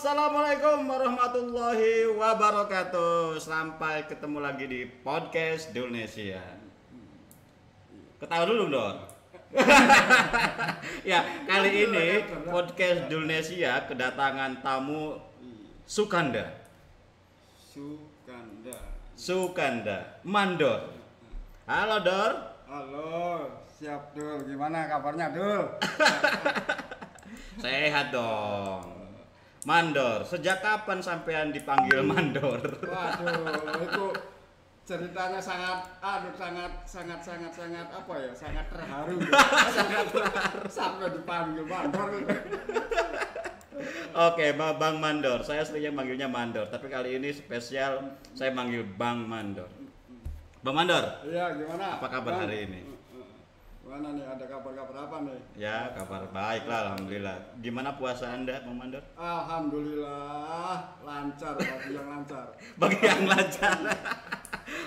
Assalamualaikum warahmatullahi wabarakatuh. Sampai ketemu lagi di podcast Dulnesia. Ketawa dulu dong. Ya, kali ini podcast Dulnesia kedatangan tamu Sukanda. Mandor. Halo Dor. Halo, siap Dul. Gimana kabarnya Dul? Sehat dong. Mandor, sejak kapan sampean dipanggil Mandor? Waduh, itu ceritanya sangat apa ya? Sangat terharu. Sangat terharu sampai dipanggil Mandor. Oke, Bang Mandor. Saya seringnya manggilnya Mandor, tapi kali ini spesial saya manggil Bang Mandor. Bang Mandor. Iya, gimana? Apa kabar hari ini? Gimana nih? Ada kabar-kabar apa nih? Ya, kabar baik lah, alhamdulillah. Gimana puasa Anda, Bang Mandor? Alhamdulillah lancar, bagi yang lancar. Bagi yang lancar.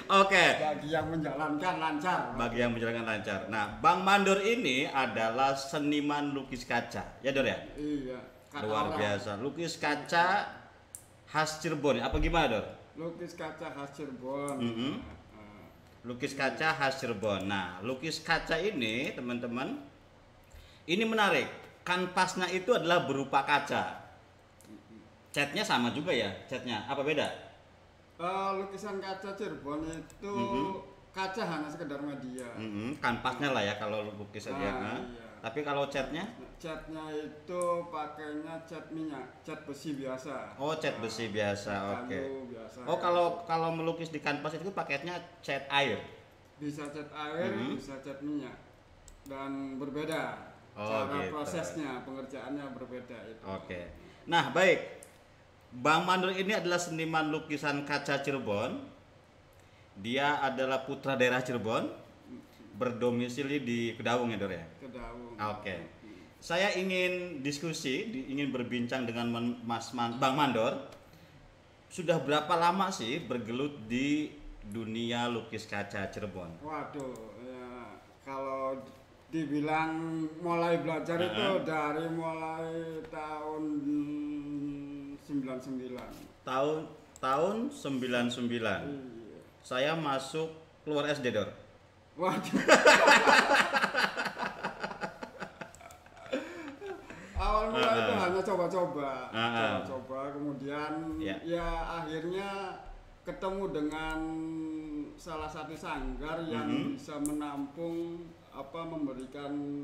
Oke. Bagi yang menjalankan lancar. Bagi yang menjalankan lancar. Nah, Bang Mandor ini adalah seniman lukis kaca. Ya, Dor ya? Iya. Luar biasa. Lukis kaca khas Cirebon. Apa gimana, Dor? Lukis kaca khas Cirebon. Lukis kaca khas Cirebon. Nah, lukis kaca ini, teman-teman, ini menarik. Kanvasnya itu adalah berupa kaca. Catnya sama juga ya, catnya. Apa beda? Lukisan kaca Cirebon itu kaca hanya sekedar media. Kanvasnya lah ya kalau lukis dia. Iya. Tapi kalau catnya? Catnya itu pakainya cat minyak, cat besi biasa. Oh, cat besi biasa. Oke. Biasa. Oh, kalau melukis di kanvas itu paketnya cat air. Bisa cat air, bisa cat minyak. Dan berbeda. Oh, cara gitu. prosesnya, pengerjaannya berbeda itu. Oke. Nah, baik. Bang Mandor ini adalah seniman lukisan kaca Cirebon. Dia adalah putra daerah Cirebon, berdomisili di Kedaung ya, Dor ya? Kedaung. Oke. Saya ingin diskusi, ingin berbincang dengan Bang Mandor. Sudah berapa lama sih bergelut di dunia lukis kaca Cirebon? Waduh, ya, kalau dibilang mulai belajar itu dari mulai tahun 99. Tahun 99. Iya. Saya masuk keluar SD, Dor. Waduh. Awal mula itu hanya coba-coba, kemudian ya akhirnya ketemu dengan salah satu sanggar yang bisa menampung memberikan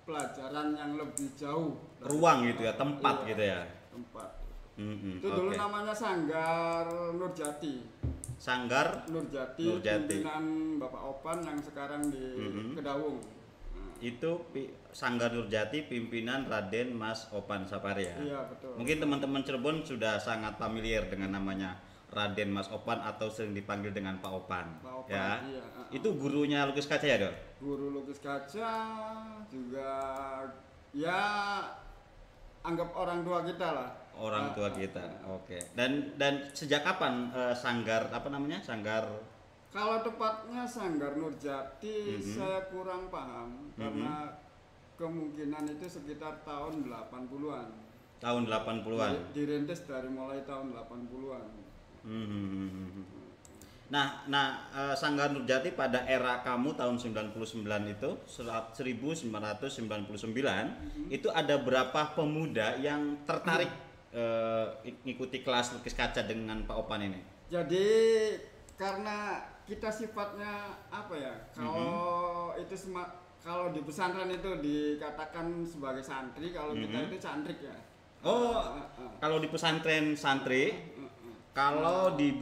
pelajaran yang lebih jauh. Ruang gitu ya, tempat iya, gitu ya. Tempat. Itu dulu Oke. namanya Sanggar Nurjati. Sanggar Nurjati. Pimpinan Bapak Opan yang sekarang di Kedaung. Itu Sanggar Nurjati pimpinan Raden Mas Opan Saparya. Iya, betul. Mungkin teman-teman Cirebon sudah sangat familiar dengan namanya Raden Mas Opan atau sering dipanggil dengan Pak Opan. Pak Opan, ya. iya. Itu gurunya lukis kaca ya, Dor? Guru lukis kaca juga ya anggap orang tua kita lah. Orang tua kita. Oke. Dan sejak kapan Sanggar apa namanya? Sanggar Kalau tepatnya Sanggar Nurjati saya kurang paham karena kemungkinan itu sekitar tahun 80-an. tahun 80-an. Dirintis dari mulai tahun 80-an. Nah, Sanggar Nurjati pada era kamu tahun 99 itu 1999 itu ada berapa pemuda yang tertarik ngikuti kelas lukis kaca dengan Pak Opan ini? Jadi karena kita sifatnya apa ya? Kalau di pesantren itu dikatakan sebagai santri, kalau kita itu cantrik ya. Kalau di pesantren santri, kalau di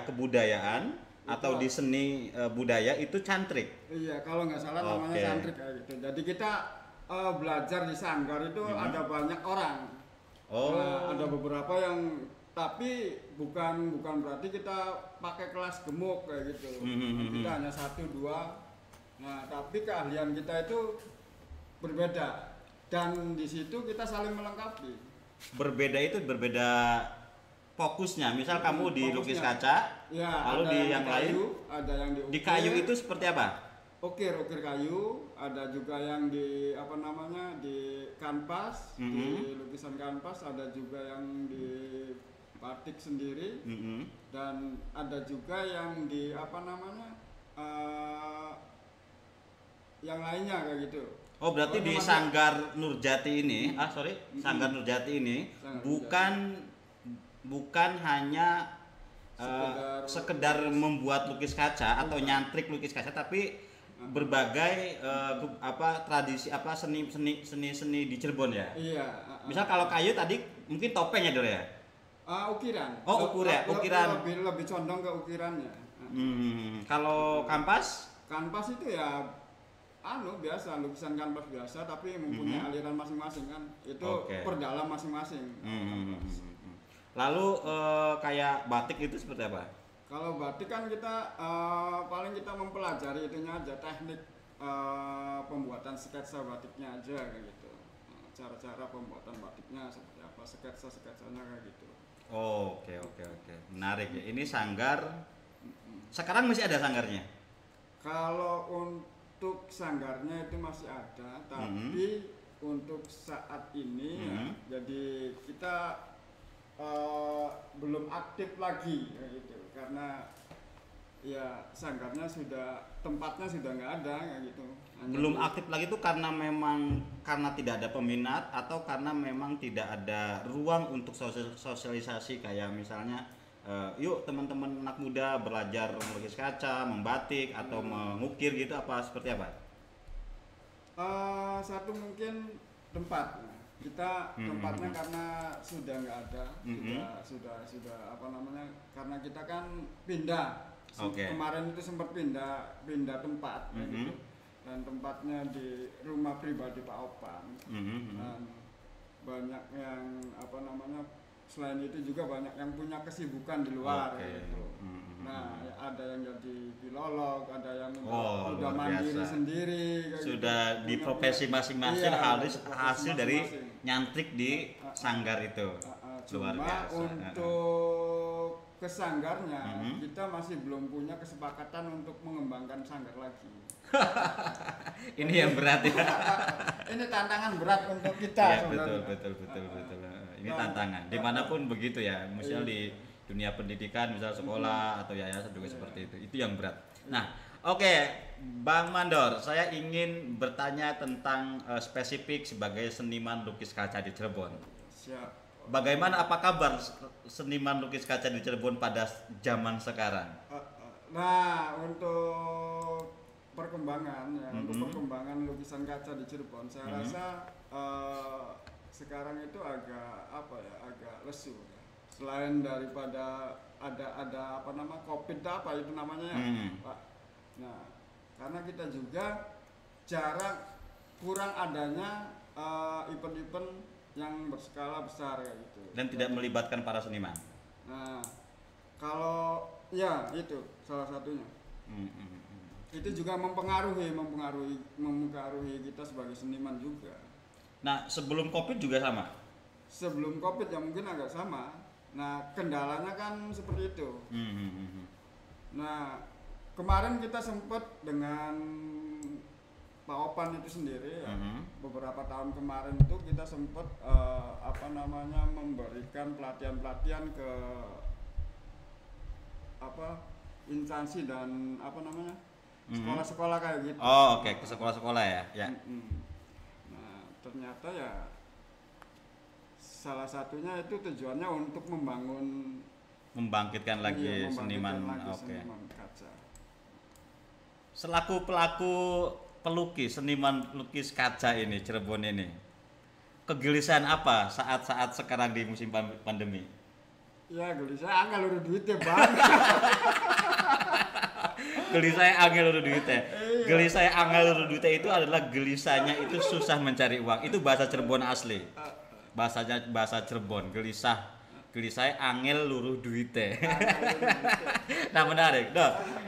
kebudayaan atau di seni budaya itu cantrik. Iya, kalau nggak salah namanya cantrik kayak gitu. Jadi kita belajar di sanggar itu ada banyak orang. Ada beberapa yang tapi bukan berarti kita pakai kelas gemuk kayak gitu. Kita hanya 1, 2. Nah, tapi keahlian kita itu berbeda dan di situ kita saling melengkapi. Berbeda itu berbeda fokusnya. Misal kamu di lukis kaca, ya, lalu di yang lain ada yang di kayu itu seperti apa? ukir kayu, ada juga yang di apa namanya di kanvas, di lukisan kanvas, ada juga yang di batik sendiri, dan ada juga yang di apa namanya yang lainnya kayak gitu. Oh berarti di Sanggar Nurjati ini, Sanggar Nurjati ini bukan hanya sekedar membuat lukis kaca atau nyantrik lukis kaca, tapi berbagai tradisi seni di Cirebon ya. Iya. Misal kalau kayu tadi mungkin topeng ya Dor ya. Ukiran. Oh ukiran. Lebih condong ke ukirannya. Kalau kanvas? Kanvas itu ya biasa, lukisan kanvas biasa tapi mempunyai aliran masing-masing kan. Itu perdalam masing-masing. Lalu kayak batik itu seperti apa? Kalau batik kan kita paling kita mempelajari itunya aja, teknik pembuatan sketsa batiknya aja kayak gitu. Cara-cara pembuatan batiknya seperti apa, sketsanya kayak gitu. Oke. Menarik ya. Ini sanggar. Sekarang masih ada sanggarnya? Kalau untuk sanggarnya itu masih ada, tapi untuk saat ini ya, jadi kita belum aktif lagi gitu, karena ya sanggarnya tempatnya sudah nggak ada kayak gitu. Belum aktif lagi itu karena tidak ada peminat atau karena memang tidak ada ruang untuk sosialisasi, kayak misalnya yuk teman-teman anak muda belajar melukis kaca, membatik atau mengukir gitu, apa seperti apa? Satu mungkin tempat. Kita tempatnya karena sudah nggak ada, sudah apa namanya, karena kita kan pindah. Kemarin itu sempat pindah tempat gitu. Dan tempatnya di rumah pribadi Pak Opan. Dan banyak yang apa namanya, selain itu juga banyak yang punya kesibukan di luar gitu. Nah, ada yang jadi filolog, ada yang udah mandiri sendiri sudah di profesi masing-masing, hasil dari nyantrik di sanggar itu. Luar biasa. Untuk ke sanggarnya kita masih belum punya kesepakatan untuk mengembangkan sanggar lagi. Ini yang berat ya. Ini tantangan berat untuk kita. Ya, betul. Ini tantangan. Dimanapun begitu ya. Misalnya di dunia pendidikan, misal sekolah atau yayasan juga seperti itu. Itu yang berat. Nah, Bang Mandor, saya ingin bertanya tentang spesifik sebagai seniman lukis kaca di Cirebon. Siap. Bagaimana, apa kabar seniman lukis kaca di Cirebon pada zaman sekarang? Nah, untuk perkembangan untuk perkembangan lukisan kaca di Cirebon, saya rasa sekarang itu agak lesu ya. Selain daripada ada COVID apa itu namanya ya, Pak. Nah, karena kita juga kurang adanya event-event yang berskala besar kayak gitu. Dan tidak melibatkan para seniman. Nah, kalau ya itu salah satunya. Itu juga mempengaruhi kita sebagai seniman juga. Nah, sebelum COVID juga sama? Sebelum COVID ya mungkin agak sama. Nah, kendalanya kan seperti itu. Nah, kemarin kita sempat dengan Pak Opan itu sendiri ya, beberapa tahun kemarin itu kita sempat memberikan pelatihan ke instansi dan sekolah-sekolah kayak gitu. Ke sekolah-sekolah ya. Nah, ternyata ya salah satunya itu tujuannya untuk membangkitkan lagi seniman kaca. Selaku pelaku pelukis, seniman lukis kaca ini, Cirebon ini, kegelisahan apa saat-saat sekarang di musim pandemi? Ya gelisah angel urut duitnya Bang. Gelisah angel urut duitnya. Gelisah angel urut duitnya itu adalah gelisahnya itu susah mencari uang. Itu bahasa Cirebon asli. Bahasa Cirebon, gelisah angel luruh duite. Nah, menarik.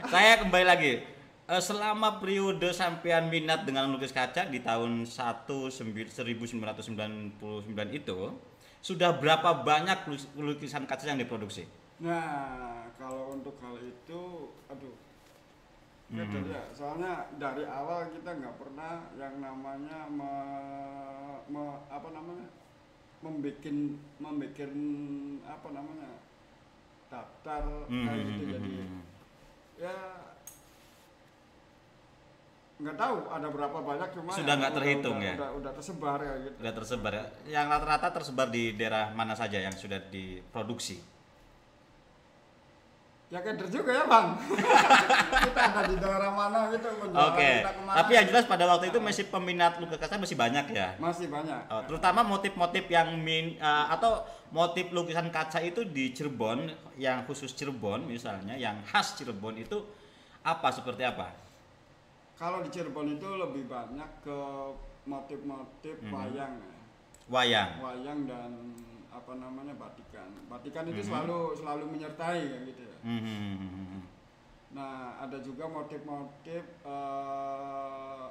Saya kembali lagi. Selama periode sampean minat dengan lukis kaca di tahun 1999 itu, sudah berapa banyak lukisan kaca yang diproduksi? Nah, kalau untuk hal itu Ya, soalnya dari awal kita nggak pernah yang namanya membikin apa namanya daftar kayak gitu. Jadi ya nggak tahu ada berapa banyak, cuma sudah nggak terhitung ya. Udah tersebar ya gitu. Udah tersebar ya. Yang rata-rata tersebar di daerah mana saja yang sudah diproduksi? Ya keder juga ya bang. Kita ada di daerah mana gitu. Oke. Tapi yang jelas pada waktu itu masih peminat lukis kaca masih banyak ya. Masih banyak. Terutama motif-motif yang atau motif lukisan kaca itu di Cirebon, yang khusus Cirebon misalnya, yang khas Cirebon itu apa, seperti apa? Kalau di Cirebon itu lebih banyak ke motif-motif wayang. Wayang dan apa namanya batikan. Batikan itu selalu menyertai kayak gitu ya. Nah, ada juga motif-motif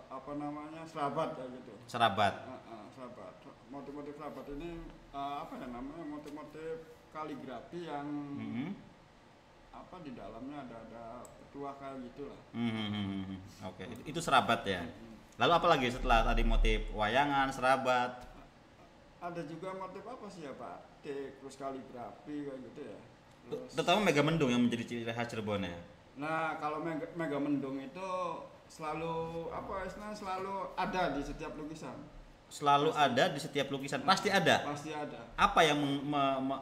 apa namanya serabat kayak gitu. Serabat. Serabat. Motif-motif serabat ini apa ya namanya, motif-motif kaligrafi yang apa di dalamnya ada petuah kayak gitulah. Oke. Itu serabat ya. Lalu apa lagi setelah tadi motif wayangan, serabat? Ada juga motif apa sih ya Pak? Terus kaligrafi kayak gitu ya. Terutama Megamendung yang menjadi ciri khas Cirebon ya. Nah, kalau Megamendung itu selalu apa istilahnya, selalu ada di setiap lukisan. Selalu ada di setiap lukisan. Pasti ada. Pasti ada. Apa yang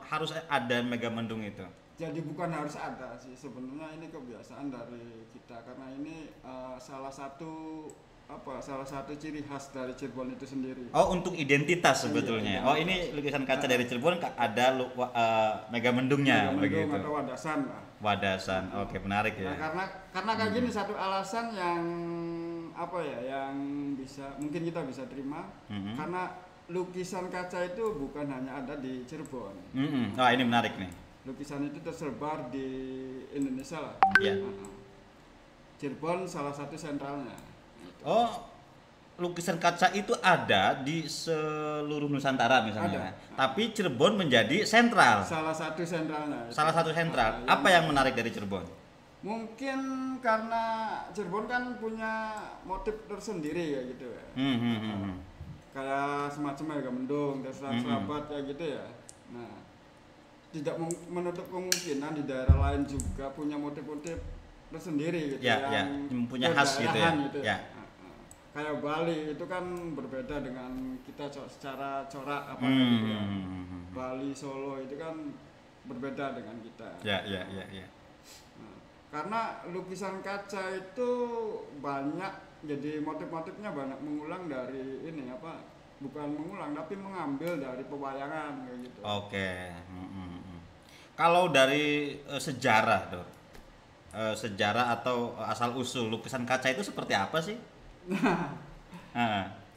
harus ada Megamendung itu? Jadi bukan harus ada sih, sebenarnya ini kebiasaan dari kita, karena ini salah satu ciri khas dari Cirebon itu sendiri. Oh, untuk identitas sebetulnya. Iya, oh, ini lukisan kaca dari Cirebon ada Megamendungnya begitu. Atau wadasan lah. Wadasan. Oke, menarik ya. Nah, karena kayak gini, satu alasan yang apa ya, yang mungkin kita bisa terima, karena lukisan kaca itu bukan hanya ada di Cirebon. Oh, ini menarik nih. Lukisan itu tersebar di Indonesia lah. Iya. Cirebon salah satu sentralnya. Oh, lukisan kaca itu ada di seluruh Nusantara misalnya. Tapi Cirebon menjadi sentral. Salah satu sentralnya. Salah satu sentral. Apa yang menarik dari Cirebon? Mungkin karena Cirebon kan punya motif tersendiri ya gitu ya. Kayak semacam Megamendung, serabat kayak gitu ya. Nah, tidak menutup kemungkinan di daerah lain juga punya motif-motif tersendiri gitu ya, yang punya khas gitu ya. Gitu. Ya. Kayak Bali itu kan berbeda dengan kita secara corak apa gitu ya. Bali, Solo itu kan berbeda dengan kita. Ya. Nah, karena lukisan kaca itu banyak, jadi motif-motifnya banyak mengulang dari ini apa? Bukan mengulang tapi mengambil dari pewayangan kayak gitu. Oke. Kalau dari sejarah, Dok. Sejarah atau asal usul lukisan kaca itu seperti apa sih?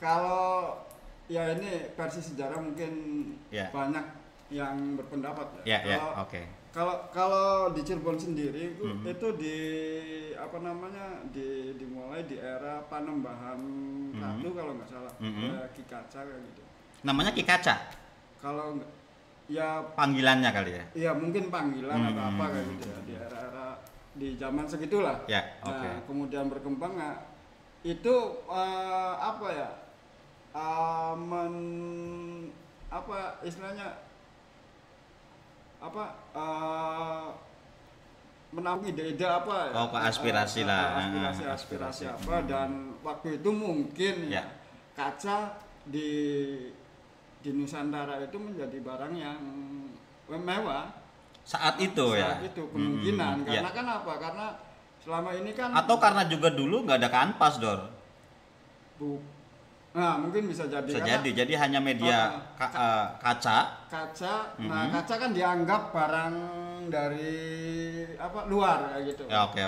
Kalau ya ini versi sejarah mungkin banyak yang berpendapat ya. Kalau di Cirebon sendiri itu di apa namanya dimulai di era Panembahan Ratu kalau nggak salah, Ki Kaca kayak gitu. Namanya Ki Kaca? Kalau ya panggilannya kali ya? Iya mungkin panggilan atau apa kayak gitu ya, di era di zaman segitulah. Nah, kemudian berkembang itu apa ya, apa istilahnya apa menampung ide-ide apa ya, aspirasi lah, aspirasi apa, dan waktu itu mungkin kaca di Nusantara itu menjadi barang yang mewah saat itu kemungkinan karena kan apa, karena selama ini kan, atau karena juga dulu nggak ada kanvas, Dor. Nah, mungkin bisa jadi. Jadi hanya media kaca. Nah, kaca kan dianggap barang dari apa luar kayak gitu. Ya, oke.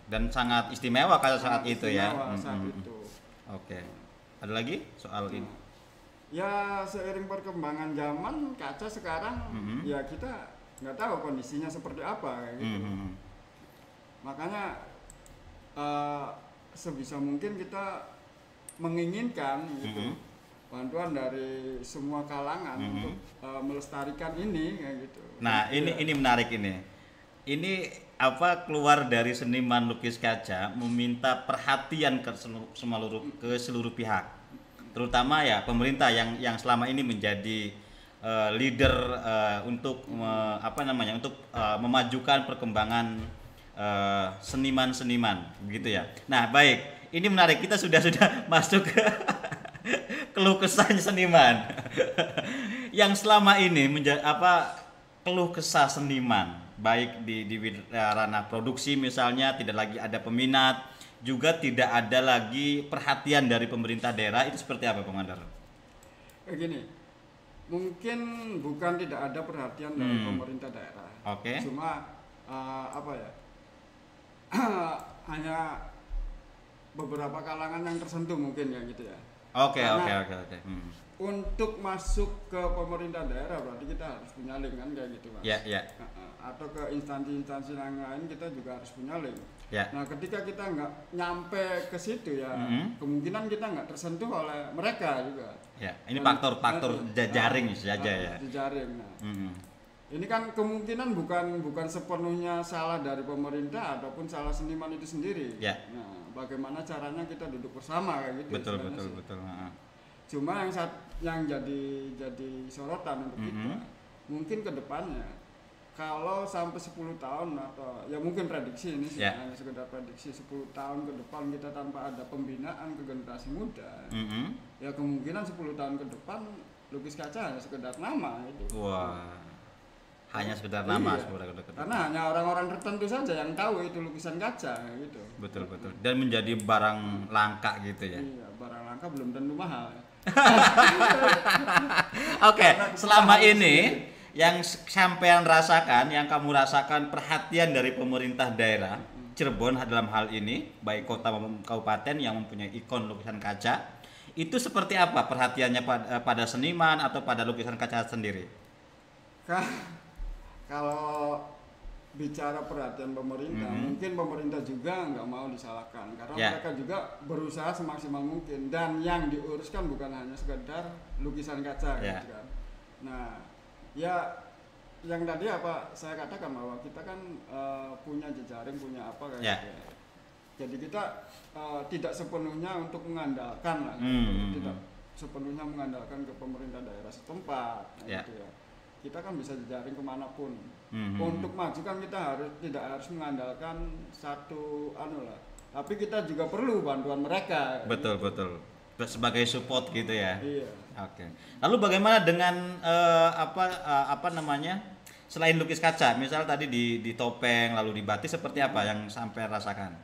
Dan sangat istimewa kaca saat itu ya. Saat itu. Oke. Ada lagi soal ini? Ya, seiring perkembangan zaman, kaca sekarang ya kita nggak tahu kondisinya seperti apa kayak gitu. Makanya sebisa mungkin kita menginginkan gitu bantuan dari semua kalangan untuk melestarikan ini kayak gitu. Nah, ini menarik ini. Ini keluar dari seniman lukis kaca meminta perhatian ke seluruh pihak, terutama ya pemerintah yang selama ini menjadi leader untuk memajukan perkembangan seniman-seniman begitu ya. Nah, baik. Ini menarik, kita sudah masuk ke keluh kesah seniman yang selama ini keluh kesah seniman, baik di ranah produksi misalnya tidak lagi ada peminat, juga tidak ada lagi perhatian dari pemerintah daerah, itu seperti apa, Bang Mandar? Begini, mungkin bukan tidak ada perhatian dari pemerintah daerah. Oke. Cuma hanya beberapa kalangan yang tersentuh mungkin ya gitu ya. Oke. Untuk masuk ke pemerintah daerah berarti kita harus punya link kan kayak gitu, Mas. Iya. Atau ke instansi-instansi yang lain kita juga harus punya link. Ya. Nah, ketika kita nggak nyampe ke situ ya, kemungkinan kita nggak tersentuh oleh mereka juga. Ya, ini faktor jaring saja ya. Jaring. Nah, ini kan kemungkinan bukan sepenuhnya salah dari pemerintah ataupun salah seniman itu sendiri. Ya. Nah, bagaimana caranya kita duduk bersama kayak gitu. Betul. Cuma yang jadi sorotan untuk kita, mungkin ke depannya kalau sampai 10 tahun atau ya mungkin prediksi ini hanya sekedar prediksi 10 tahun ke depan kita tanpa ada pembinaan ke generasi muda, ya kemungkinan 10 tahun ke depan lukis kaca hanya sekedar nama itu. Wah, hanya sekedar nama. Karena hanya orang-orang tertentu saja yang tahu itu lukisan kaca gitu. Betul. Dan menjadi barang langka gitu ya. Iya, barang langka belum tentu mahal. Oke, selama ini yang sampean rasakan, yang kamu rasakan perhatian dari pemerintah daerah Cirebon dalam hal ini, baik kota maupun kabupaten yang mempunyai ikon lukisan kaca, itu seperti apa perhatiannya pada seniman atau pada lukisan kaca sendiri? Kalau bicara perhatian pemerintah, mungkin pemerintah juga nggak mau disalahkan karena mereka juga berusaha semaksimal mungkin dan yang diuruskan bukan hanya sekedar lukisan kaca gitu kan. Nah, ya yang tadi saya katakan bahwa kita kan punya jejaring, punya apa kayak gitu. Jadi kita tidak sepenuhnya untuk mengandalkan lah, tidak sepenuhnya mengandalkan ke pemerintah daerah setempat, gitu ya. Kita kan bisa jejaring kemanapun. Untuk maju kan kita tidak harus mengandalkan satu tapi kita juga perlu bantuan mereka. Betul. Sebagai support gitu ya. Iya. Oke. Lalu bagaimana dengan selain lukis kaca, misal tadi di topeng lalu di batik, seperti apa yang sampai rasakan?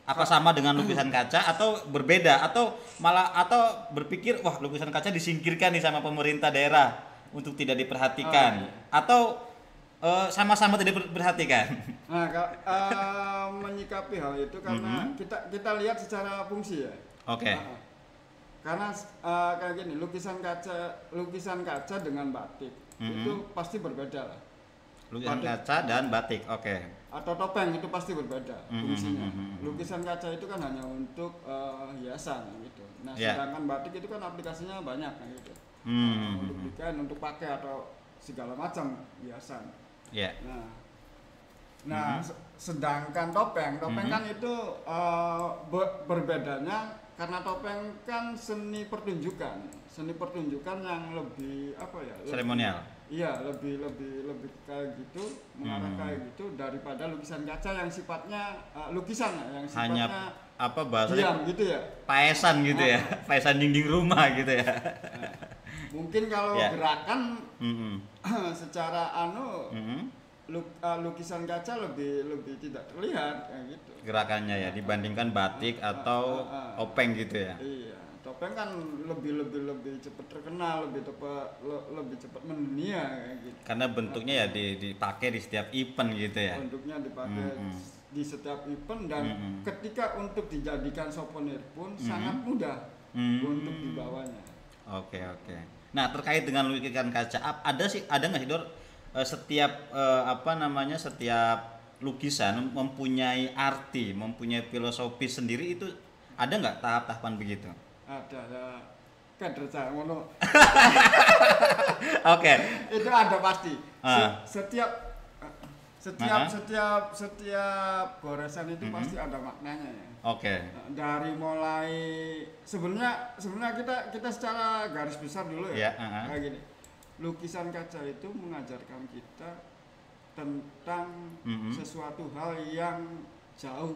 Apa sama dengan lukisan kaca atau berbeda atau berpikir wah lukisan kaca disingkirkan nih sama pemerintah daerah untuk tidak diperhatikan atau sama-sama tidak diperhatikan? Nah, menyikapi hal itu karena kita lihat secara fungsi ya. Oke. Karena kayak gini, lukisan kaca dengan batik itu pasti berbeda lah. Lukisan kaca dan batik, oke. Atau topeng itu pasti berbeda fungsinya. Lukisan kaca itu kan hanya untuk hiasan gitu. Nah, sedangkan batik itu kan aplikasinya banyak gitu. Untuk desain, untuk pakai atau segala macam hiasan. Nah, sedangkan topeng kan itu berbedanya karena topeng kan seni pertunjukan yang lebih seremonial. Iya, lebih kayak gitu, mengarah kayak gitu daripada lukisan kaca yang sifatnya lukisan yang sifatnya hanya bahasanya diam gitu ya. Paesan gitu ya. Paesan dinding rumah gitu ya. Mungkin kalau gerakan secara lukisan kaca lebih tidak terlihat kayak gitu. Gerakannya ya dibandingkan batik atau topeng gitu ya. Iya, topeng kan lebih cepat terkenal, lebih cepat mendunia kayak gitu. Karena bentuknya ya dipakai di setiap event gitu ya. Bentuknya dipakai di setiap event dan ketika untuk dijadikan souvenir pun sangat mudah untuk dibawanya. Oke. Nah, terkait dengan lukisan kaca, ada nggak sih Dor, setiap setiap lukisan mempunyai arti, mempunyai filosofi sendiri, itu ada nggak tahap-tahapan begitu? Ada, kader saya ngono. Oke. Itu ada pasti. setiap goresan itu pasti ada maknanya ya. Oke. Dari mulai sebenarnya kita secara garis besar dulu ya. Kayak gini. Lukisan kaca itu mengajarkan kita tentang sesuatu hal yang jauh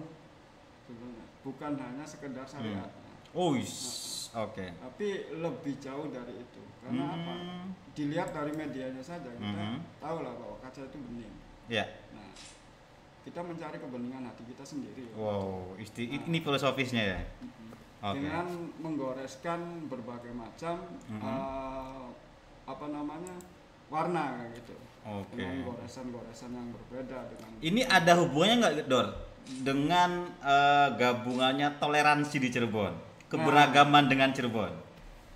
sebenarnya, bukan hanya sekedar syariat. Oke. Tapi lebih jauh dari itu. Karena apa? Dilihat dari medianya saja kita tahu lah bahwa kaca itu bening. Ya. Nah, kita mencari kebeningan hati kita sendiri. Wow, ini filosofisnya ya. Dengan menggoreskan berbagai macam warna gitu. Dengan goresan-goresan yang berbeda dengan. Ini ada hubungannya nggak, Dor, dengan gabungannya toleransi di Cirebon, keberagaman dengan Cirebon?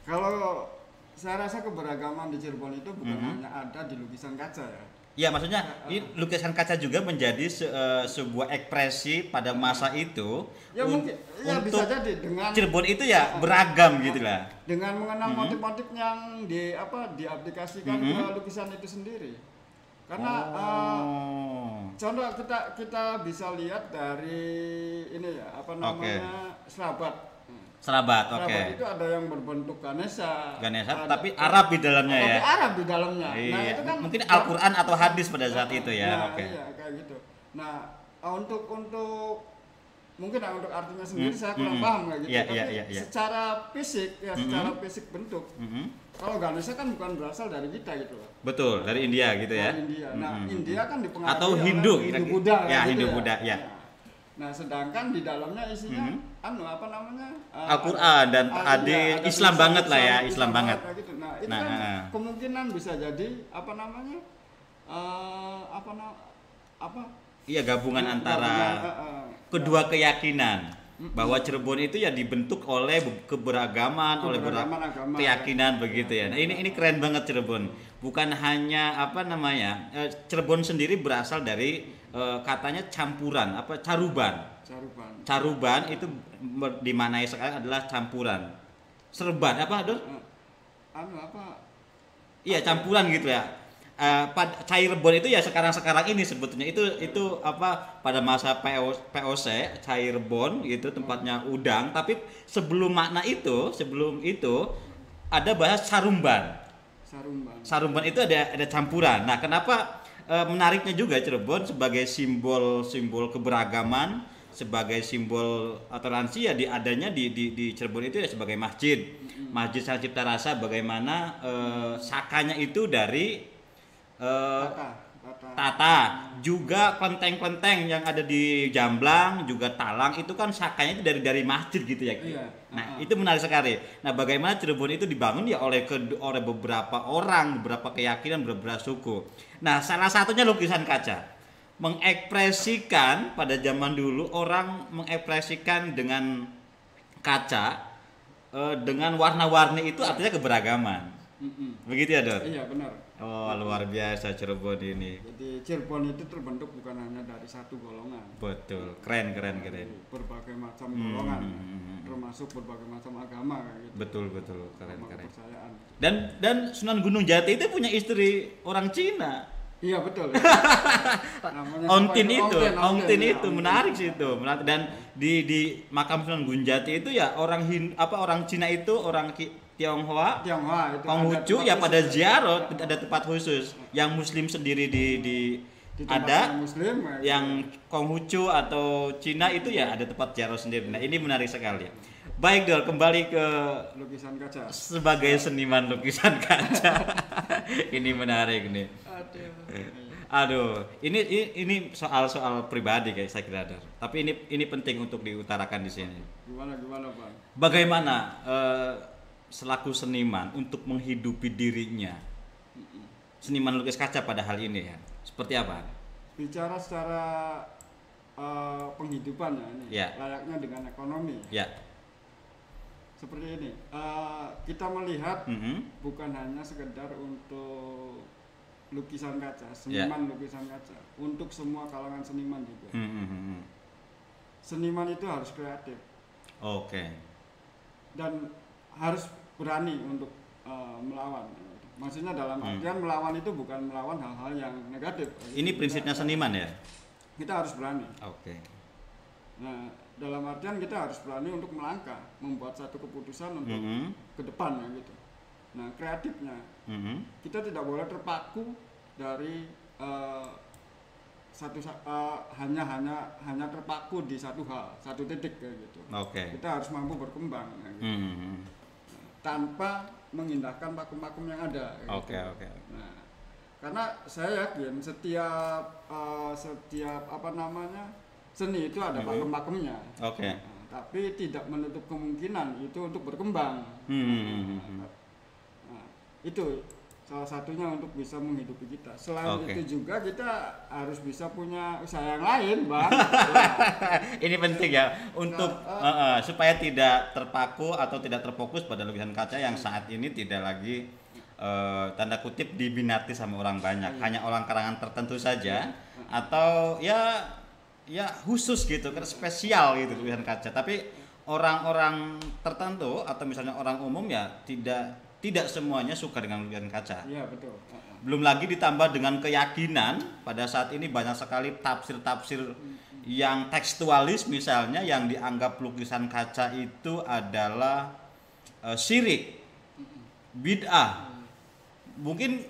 Kalau saya rasa keberagaman di Cirebon itu bukan hanya ada di lukisan kaca ya. Ya, maksudnya ini lukisan kaca juga menjadi sebuah ekspresi pada masa itu. Ya mungkin, ya bisa jadi dengan Cirebon itu ya beragam gitu lah. Dengan mengenal motif-motif yang diaplikasikan ke lukisan itu sendiri. Karena contoh kita bisa lihat dari ini ya Serabat, Serabat itu ada yang berbentuk Ganesha, tapi Arab di dalamnya ya. Tapi Arab di dalamnya. Iya. Nah, itu kan mungkin Al-Qur'an atau hadis pada saat itu ya. Iya, kayak gitu. Nah, untuk mungkin untuk artinya sendiri saya kurang paham kayak gitu. Tapi secara fisik secara fisik bentuk. Kalau Ganesha kan bukan berasal dari kita gitu loh. Betul, dari India gitu ya. Dari India. Nah, India kan dipengaruhi atau Hindu Buddha ya, gitu Buddha ya. Nah, sedangkan di dalamnya isinya Al-Qur'an dan ada Islam banget lah ya, Islam banget. Gitu. Nah, itu kan kemungkinan bisa jadi Iya, gabungan antara kedua keyakinan. Bahwa Cirebon itu ya dibentuk oleh keberagaman oleh keyakinan begitu ya. Nah, ini keren banget Cirebon. Bukan hanya Cirebon sendiri berasal dari katanya campuran caruban itu dimanai sekarang adalah campuran serban iya campuran gitu ya. Cirebon itu ya sekarang ini sebetulnya itu pada masa POC Cirebon gitu tempatnya udang, tapi sebelum itu ada bahasa Sarumban itu ada campuran. Nah, kenapa menariknya juga Cirebon sebagai simbol keberagaman, sebagai simbol toleransi ya adanya di Cirebon itu ya sebagai masjid Sang Cipta Rasa, bagaimana sakanya itu dari Tata, juga kelenteng-kelenteng yang ada di Jamblang, juga Talang itu kan sakanya itu dari masjid gitu ya. Iya. Nah, itu menarik sekali. Nah, bagaimana Cirebon itu dibangun ya oleh beberapa orang, beberapa keyakinan, beberapa suku. Nah, salah satunya lukisan kaca. Mengekspresikan pada zaman dulu orang mengekspresikan dengan kaca dengan warna-warni itu artinya keberagaman. Begitu ya, Dor? Iya, benar. Oh, luar biasa Cirebon ini. Jadi Cirebon itu terbentuk bukan hanya dari satu golongan. Betul, keren. Berbagai macam golongan, termasuk berbagai macam agama gitu. Betul, keren. Kepercayaan. Dan Sunan Gunung Jati itu punya istri orang Cina. Iya, betul. Ontin itu menarik sih itu. Dan di makam Sunan Gunung Jati itu ya orang Cina itu orang Tionghoa itu Konghucu ya pada ziarah ada tempat khusus. Yang Muslim sendiri di ada Muslim, yang Konghucu atau Cina itu ya ada tempat ziarah sendiri. Nah, ini menarik sekali. Baik, Dor, kembali ke lukisan kaca. Sebagai seniman lukisan kaca. Ini menarik nih. Aduh, ini soal pribadi kayak saya kira, Dor. Tapi ini penting untuk diutarakan di sini. Gimana, Bang? Bagaimana selaku seniman untuk menghidupi dirinya, seniman lukis kaca pada hal ini ya, seperti apa? Bicara secara penghidupan ya ini, layaknya dengan ekonomi. Ya. Seperti ini, kita melihat bukan hanya sekedar untuk lukisan kaca, seniman lukisan kaca, untuk semua kalangan seniman juga. Seniman itu harus kreatif. Oke. Dan harus berani untuk melawan. Maksudnya dalam artian melawan itu bukan melawan hal-hal yang negatif. Ini prinsipnya seniman ya? Kita harus berani. Oke. Nah, dalam artian kita harus berani untuk melangkah, membuat satu keputusan untuk ke depan gitu. Nah, kreatifnya kita tidak boleh terpaku dari hanya terpaku di satu hal, satu titik kayak gitu. Kita harus mampu berkembang gitu. Tanpa mengindahkan vakum-vakum yang ada. Gitu. Nah, karena saya yakin setiap seni itu ada vakum-vakumnya. Tapi tidak menutup kemungkinan itu untuk berkembang. Nah, itu salah satunya untuk bisa menghidupi kita. Selain itu juga kita harus bisa punya usaha yang lain, Bang. Ini penting ya untuk supaya tidak terpaku atau tidak terfokus pada lukisan kaca yang saat ini tidak lagi tanda kutip diminati sama orang banyak, hanya orang kalangan tertentu saja atau ya khusus gitu, kan spesial gitu lukisan kaca. Tapi orang-orang tertentu atau misalnya orang umum ya tidak semuanya suka dengan lukisan kaca. Iya, betul. Belum lagi ditambah dengan keyakinan pada saat ini banyak sekali tafsir-tafsir yang tekstualis misalnya yang dianggap lukisan kaca itu adalah syirik, bid'ah. Mungkin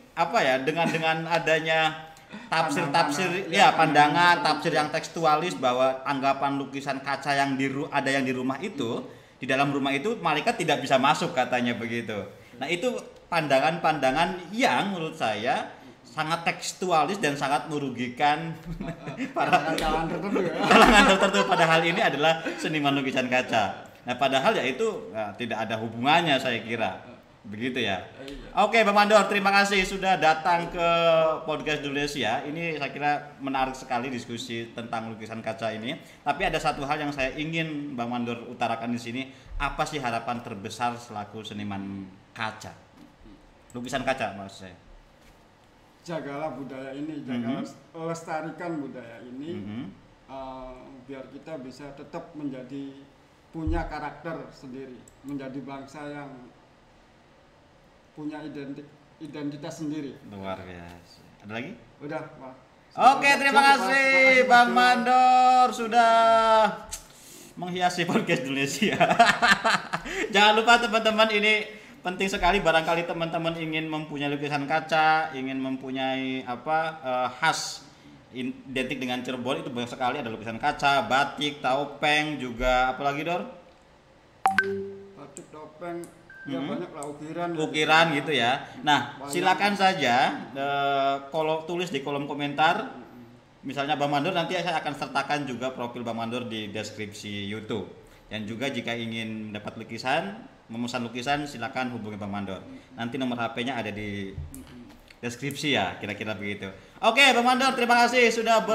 dengan adanya tafsir-tafsir pandangan tafsir yang tekstualis bahwa anggapan lukisan kaca yang ada yang di rumah itu, di dalam rumah itu malaikat tidak bisa masuk katanya begitu. Nah, itu pandangan-pandangan yang menurut saya sangat tekstualis dan sangat merugikan para kalangan tertentu. Padahal ini adalah seniman lukisan kaca. Nah, padahal ya itu tidak ada hubungannya saya kira. Begitu ya. Oke, Bang Mandor, terima kasih sudah datang ke podcast Dulesia. Ini saya kira menarik sekali diskusi tentang lukisan kaca ini. Tapi ada satu hal yang saya ingin Bang Mandor utarakan di sini. Apa sih harapan terbesar selaku seniman kaca? Lukisan kaca maksud saya. Jagalah budaya ini, lestarikan budaya ini, biar kita bisa tetap punya karakter sendiri, menjadi bangsa yang punya identitas sendiri. Luar biasa. Ada lagi? Udah, Pak. Oke, terima kasih Bang Mandor sudah menghiasi podcast Indonesia. Jangan lupa teman-teman, ini penting sekali, barangkali teman-teman ingin mempunyai lukisan kaca, ingin mempunyai khas identik dengan Cirebon, itu banyak sekali, ada lukisan kaca, batik, topeng, juga apalagi Dor? Batik, topeng, ya banyak lah, ukiran gitu ya. Nah, silakan saja kalau tulis di kolom komentar misalnya Bang Mandor, nanti saya akan sertakan juga profil Bang Mandor di deskripsi YouTube. Dan juga jika ingin mendapat lukisan, memesan lukisan, silakan hubungi Bang Mandor. Nanti nomor HP-nya ada di deskripsi ya, kira-kira begitu. Oke, Bang Mandor, terima kasih sudah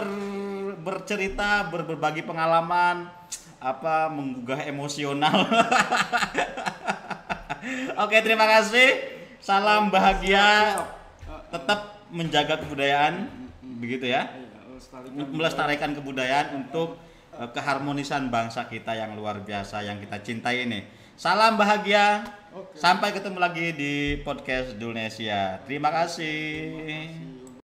bercerita, berbagi pengalaman, menggugah emosional. Oke, terima kasih. Salam bahagia. Tetap menjaga kebudayaan, begitu ya. Melestarikan kebudayaan untuk keharmonisan bangsa kita yang luar biasa yang kita cintai ini. Salam bahagia. Sampai ketemu lagi di podcast Indonesia. Terima kasih.